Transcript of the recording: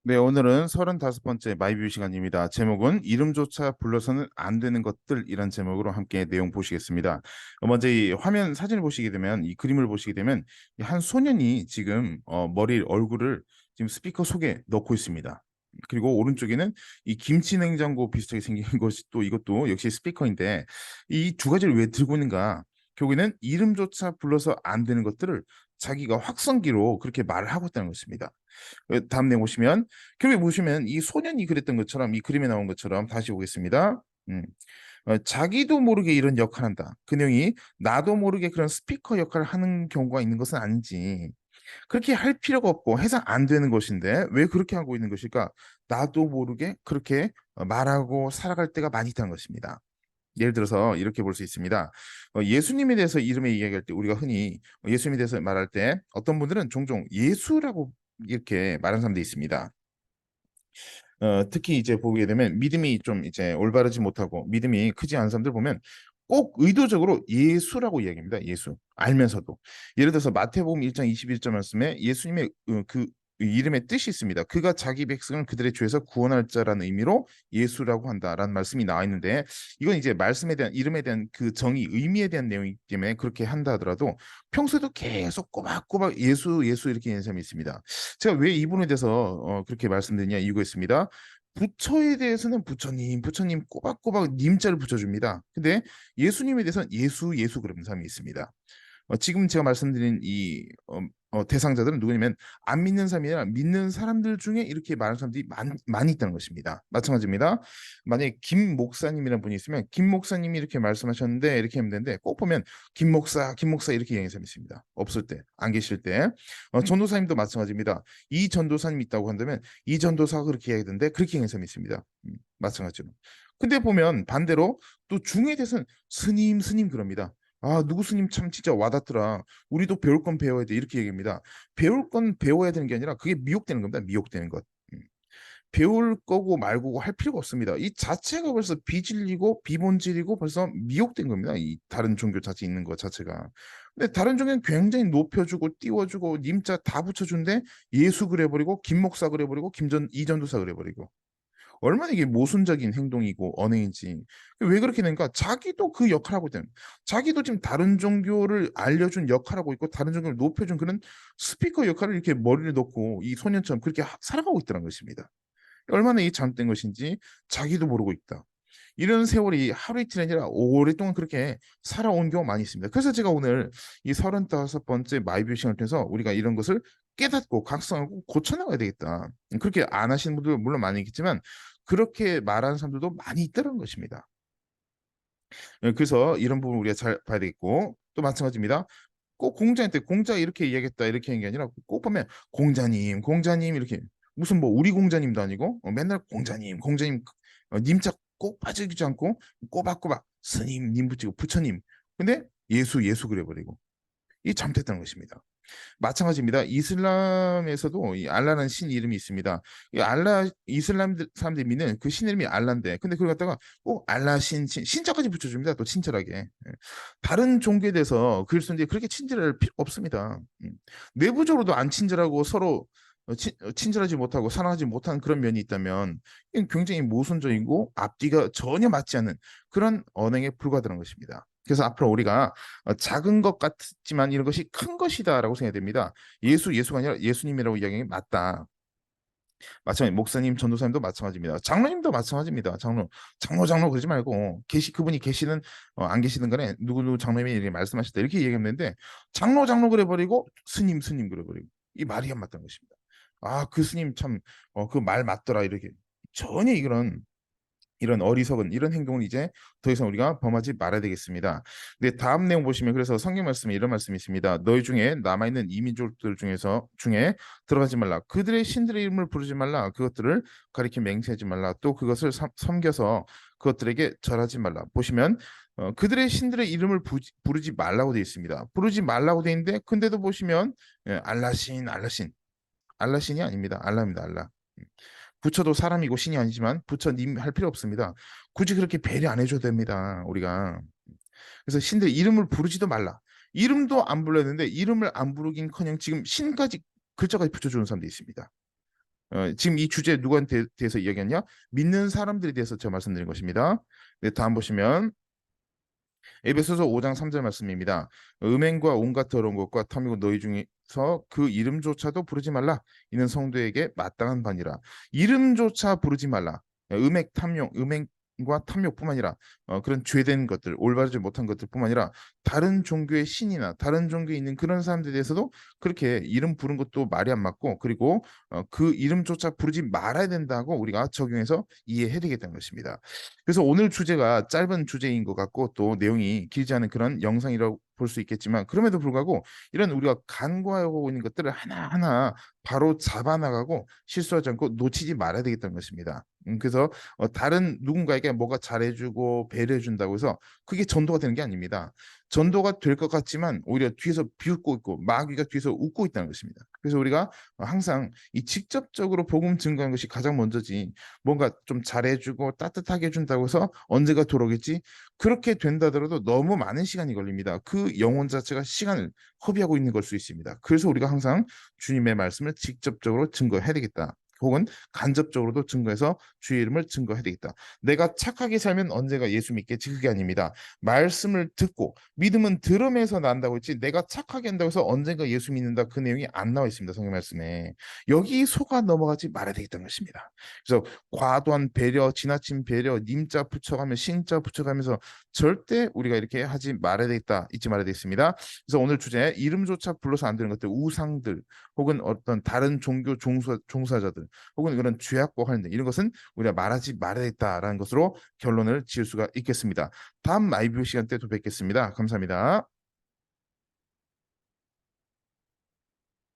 네, 오늘은 35번째 마이뷰 시간입니다. 제목은 이름조차 불러서는 안 되는 것들이란 제목으로 함께 내용 보시겠습니다. 먼저 이 화면 사진을 보시게 되면 이 그림을 보시게 되면 이한 소년이 지금 머리 얼굴을 지금 스피커 속에 넣고 있습니다. 그리고 오른쪽에는 이 김치 냉장고 비슷하게 생긴 것이 또 이것도 역시 스피커인데 이 두 가지를 왜 들고 있는가? 결국에는 이름조차 불러서 안 되는 것들을 자기가 확성기로 그렇게 말을 하고 있다는 것입니다. 다음 내용 보시면 결국에 보시면 이 소년이 그랬던 것처럼 이 그림에 나온 것처럼 다시 보겠습니다. 음, 자기도 모르게 이런 역할을 한다. 그 내용이 나도 모르게 그런 스피커 역할을 하는 경우가 있는 것은 아닌지 그렇게 할 필요가 없고 해서 안 되는 것인데 왜 그렇게 하고 있는 것일까? 나도 모르게 그렇게 말하고 살아갈 때가 많이 있다는 것입니다. 예를 들어서 이렇게 볼 수 있습니다. 예수님에 대해서 이름에 이야기할 때 우리가 흔히 예수님에 대해서 말할 때 어떤 분들은 종종 예수라고 이렇게 말하는 사람들이 있습니다. 특히 이제 보게 되면 믿음이 좀 이제 올바르지 못하고 믿음이 크지 않은 사람들 보면 꼭 의도적으로 예수라고 이야기합니다. 예수. 알면서도. 예를 들어서 마태복음 1장 21절 말씀에 예수님의 그 이름의 뜻이 있습니다. 그가 자기 백성을 그들의 죄에서 구원할 자라는 의미로 예수라고 한다라는 말씀이 나와 있는데 이건 이제 말씀에 대한 이름에 대한 그 정의, 의미에 대한 내용이기 때문에 그렇게 한다 하더라도 평소에도 계속 꼬박꼬박 예수, 예수 이렇게 하는 사람이 있습니다. 제가 왜 이 부분에 대해서 그렇게 말씀드리냐 이유가 있습니다. 부처에 대해서는 부처님, 부처님 꼬박꼬박 님자를 붙여줍니다. 근데 예수님에 대해서는 예수, 예수 그러는 사람이 있습니다. 지금 제가 말씀드린 이 대상자들은 누구냐면 안 믿는 사람이 아니라 믿는 사람들 중에 이렇게 말하는 사람들이 많이 있다는 것입니다. 마찬가지입니다. 만약에 김 목사님이라는 분이 있으면 김 목사님이 이렇게 말씀하셨는데 이렇게 하면 되는데 꼭 보면 김 목사 이렇게 얘기하는 사람이 있습니다. 없을 때, 안 계실 때. 전도사님도 마찬가지입니다. 이 전도사님 있다고 한다면 이 전도사가 그렇게 얘기하던데 그렇게 얘기하는 사람이 있습니다. 마찬가지로. 근데 보면 반대로 또 중에 대해서는 스님, 스님 그럽니다. 아, 누구 스님 참 진짜 와닿더라. 우리도 배울 건 배워야 돼. 이렇게 얘기합니다. 배울 건 배워야 되는 게 아니라 그게 미혹되는 겁니다. 미혹되는 것. 음. 배울 거고 말고 할 필요가 없습니다. 이 자체가 벌써 비진리고 비본질이고 벌써 미혹된 겁니다. 이 다른 종교 자체 있는 것 자체가. 근데 다른 종교는 굉장히 높여주고 띄워주고 님자 다 붙여준데 예수 그래버리고 김목사 그래버리고 이전도사 그래버리고 얼마나 이게 모순적인 행동이고 언행인지 왜 그렇게 되는가? 자기도 그 역할하고 있다는 자기도 지금 다른 종교를 알려준 역할하고 있고 다른 종교를 높여준 그런 스피커 역할을 이렇게 머리를 놓고 이 소년처럼 그렇게 살아가고 있다는 것입니다. 얼마나 이게 잘못된 것인지 자기도 모르고 있다. 이런 세월이 하루 이틀이 아니라 오랫동안 그렇게 살아온 경우가 많이 있습니다. 그래서 제가 오늘 이 35번째 마이뷰 시간을 통해서 우리가 이런 것을 깨닫고 각성하고 고쳐나가야 되겠다. 그렇게 안 하시는 분들 물론 많이 있겠지만 그렇게 말하는 사람들도 많이 있다는 것입니다. 그래서 이런 부분 우리가 잘 봐야 되겠고 또 마찬가지입니다. 꼭 공자한테 공자 이렇게 이야기했다 이렇게 하는 게 아니라 꼭 보면 공자님, 공자님 이렇게 무슨 뭐 우리 공자님도 아니고 맨날 공자님, 공자님 님자 꼭 빠지지 않고 꼬박꼬박 스님, 님 붙이고 부처님. 근데 예수, 예수 그래버리고 이 잘못했다는 것입니다. 마찬가지입니다. 이슬람에서도 이 알라는 신 이름이 있습니다. 이 알라 이슬람 사람들이 믿는 그 신 이름이 알라인데, 근데 그걸 갖다가 꼭 알라 신자까지 붙여줍니다. 또 친절하게. 예. 다른 종교에 대해서 그리스도인들이 그렇게 친절할 필요 없습니다. 내부적으로도 안 친절하고 서로 친절하지 못하고 사랑하지 못하는 그런 면이 있다면 이건 굉장히 모순적이고 앞뒤가 전혀 맞지 않는 그런 언행에 불과하다는 것입니다. 그래서 앞으로 우리가 작은 것 같지만 이런 것이 큰 것이다라고 생각이 됩니다. 예수가 아니라 예수님이라고 이야기하는 게 맞다. 마찬가지 목사님, 전도사님도 마찬가지입니다. 장로님도 마찬가지입니다. 장로 그러지 말고 그분이 계시는 안 계시는 간에 누구 장로님이 이렇게 말씀하셨다 이렇게 얘기했는데 장로 그래 버리고 스님 그래 버리고 이 말이 안 맞다는 것입니다. 아, 그 스님 참 그 말 맞더라 이렇게 전혀 이런 어리석은 이런 행동을 이제 더 이상 우리가 범하지 말아야 되겠습니다. 근데 다음 내용 보시면 그래서 성경 말씀에 이런 말씀이 있습니다. 너희 중에 남아있는 이민족들 중에 들어가지 말라. 그들의 신들의 이름을 부르지 말라. 그것들을 가리켜 맹세하지 말라. 또 그것을 섬겨서 그것들에게 절하지 말라. 보시면 그들의 신들의 이름을 부르지 말라고 되어 있습니다. 부르지 말라고 되어 있는데 근데도 보시면 알라신이 아닙니다. 알라입니다. 알라. 부처도 사람이고 신이 아니지만 부처님 할 필요 없습니다. 굳이 그렇게 배려 안 해줘도 됩니다. 우리가. 그래서 신들 이름을 부르지도 말라. 이름도 안 불렀는데 이름을 안 부르긴커녕 지금 신까지 글자까지 붙여주는 사람도 있습니다. 지금 이 주제 누구한테 대해서 이야기하냐? 믿는 사람들에 대해서 제가 말씀드린 것입니다. 네, 다음 보시면 에베소서 5장 3절 말씀입니다. 음행과 온갖 더러운 것과 탐이고 너희 중에서 그 이름조차도 부르지 말라. 이는 성도에게 마땅한 바니라. 이름조차 부르지 말라. 음행, 탐욕, 음행과 탐욕뿐만 아니라 그런 죄된 것들, 올바르지 못한 것들뿐만 아니라 다른 종교의 신이나 다른 종교에 있는 그런 사람들에 대해서도 그렇게 이름 부른 것도 말이 안 맞고, 그리고 그 이름조차 부르지 말아야 된다고 우리가 적용해서 이해해야 되겠다는 것입니다. 그래서 오늘 주제가 짧은 주제인 것 같고 또 내용이 길지 않은 그런 영상이라고 볼 수 있겠지만, 그럼에도 불구하고 이런 우리가 간과하고 있는 것들을 하나하나 바로 잡아나가고 실수하지 않고 놓치지 말아야 되겠다는 것입니다. 그래서 다른 누군가에게 뭐가 잘해주고 배려해준다고 해서 그게 전도가 되는 게 아닙니다. 전도가 될 것 같지만 오히려 뒤에서 비웃고 있고 마귀가 뒤에서 웃고 있다는 것입니다. 그래서 우리가 항상 이 직접적으로 복음 증거하는 것이 가장 먼저지, 뭔가 좀 잘해주고 따뜻하게 해준다고 해서 언제가 돌아오겠지? 그렇게 된다더라도 너무 많은 시간이 걸립니다. 그 영혼 자체가 시간을 허비하고 있는 걸 수 있습니다. 그래서 우리가 항상 주님의 말씀을 직접적으로 증거해야 되겠다. 혹은 간접적으로도 증거해서 주의 이름을 증거해야 되겠다. 내가 착하게 살면 언제가 예수 믿겠지? 그게 아닙니다. 말씀을 듣고, 믿음은 들음에서 난다고 했지 내가 착하게 한다고 해서 언젠가 예수 믿는다, 그 내용이 안 나와 있습니다. 성경 말씀에. 여기 속아 넘어가지 말아야 되겠다는 것입니다. 그래서 과도한 배려, 지나친 배려, 님자 붙여가며 신자 붙여가면서 절대 우리가 이렇게 하지 말아야 되겠다, 잊지 말아야 되겠습니다. 그래서 오늘 주제, 이름조차 불러서 안 되는 것들, 우상들, 혹은 어떤 다른 종교 종사자들, 혹은 그런 죄악과 관련된 이런 것은 우리가 말하지 말아야겠다라는 것으로 결론을 지을 수가 있겠습니다. 다음 마이뷰 시간 때 또 뵙겠습니다. 감사합니다.